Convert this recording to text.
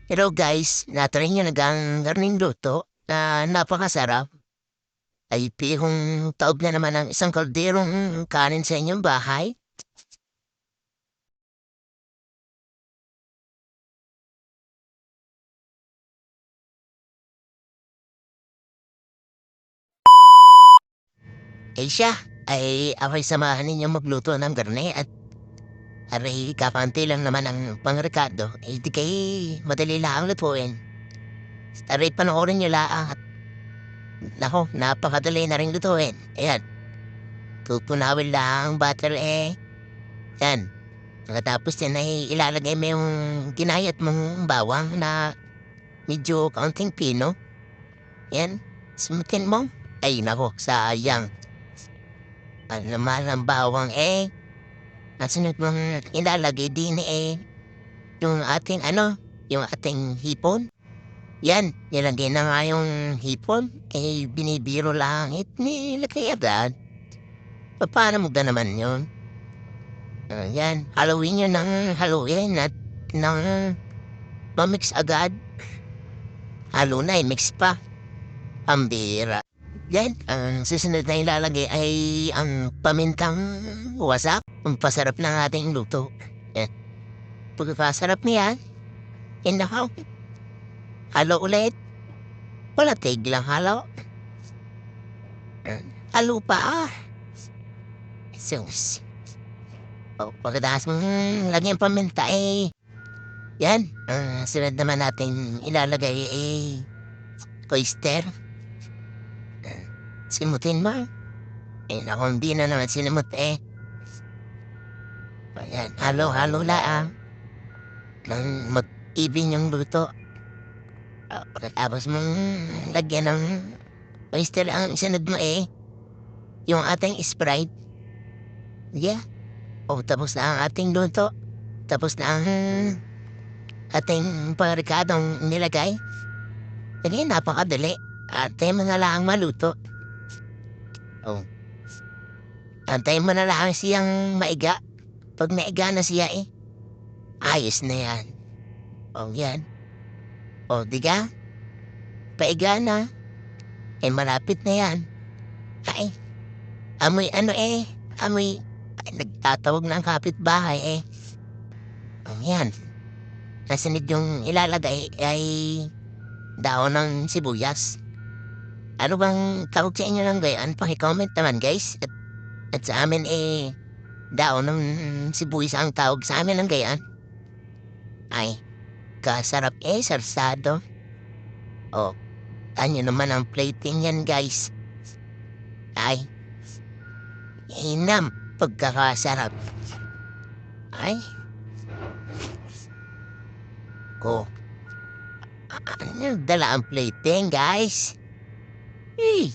Hello guys, na-try nyo na gang garning luto na napakasarap. Ay pihong taob na naman ang isang kalderong kanin sa inyong bahay. Ay siya, ay ako'y samahan ninyo magluto ng garne at aray kapanti lang naman ang pangrekado. Ay di kay madali lang lutuin. Aray panoorin nyo lang at nako, napakadali na rin lutuin. Ayan, tutunawin lang ang butter eh. Yan, pagkatapos yan ay ilalagay mo yung ginayat mong bawang na medyo kaunting pino. Yan, sumutin mo. Ay nako, sayang. Ano naman ang bawang eh. Nasunod mong ilalagay din eh. Yung ating yung ating hipon. Yan, nilagay na nga yung hipon. Eh, binibiro lang. Nilagay agad. Paano mo ga naman yun? Yan, haluin nyo ng haluin at ng mamix agad. Halo na, mix pa. Pambira. Yan, ang susunod na ilalagay ay ang pamintang wasak. Ang pasarap ng ating luto. Yan. Pagkakasarap niya, inakaw. Halo ulit. Wala tiglang halo. Halo pa Sus. Pagkatapos mong lagyan paminta eh. Yan, sunod naman natin ilalagay eh. Oyster. Simutin mo. Eh, naku, hindi na naman sinimot eh. Ayan, halo-halo lang. Nang mag-ibig yung luto. Pagkatapos mong lagyan ng oyster ang sunod mo eh. Yung ating Sprite. Yeah. Tapos na ang ating luto. Tapos na ang ating pangrekadong nilagay. Sige, napakadali. Antay mo na lang maluto. Oh. Antay mo na lang siyang maiga. Pag naiga na siya eh, ayos na yan. Yan. Di ka? Paiga na. Eh, malapit na yan. Ay, amoy amoy, ay, nagtatawag ng kapitbahay eh. Yan. Nasunod yung ilalagay ay daon ng sibuyas. Ano bang tawag sa inyo ng gayan? Paki-comment naman guys. At sa amin eh, daon ng sibuyas ang tawag sa amin ng gayan. Ay, kasarap eh, sarsado. O, anyo naman ang plating yan guys. Ay, hinam pagkakasarap. Ay, ko. Ano dala ang plating guys? Eh,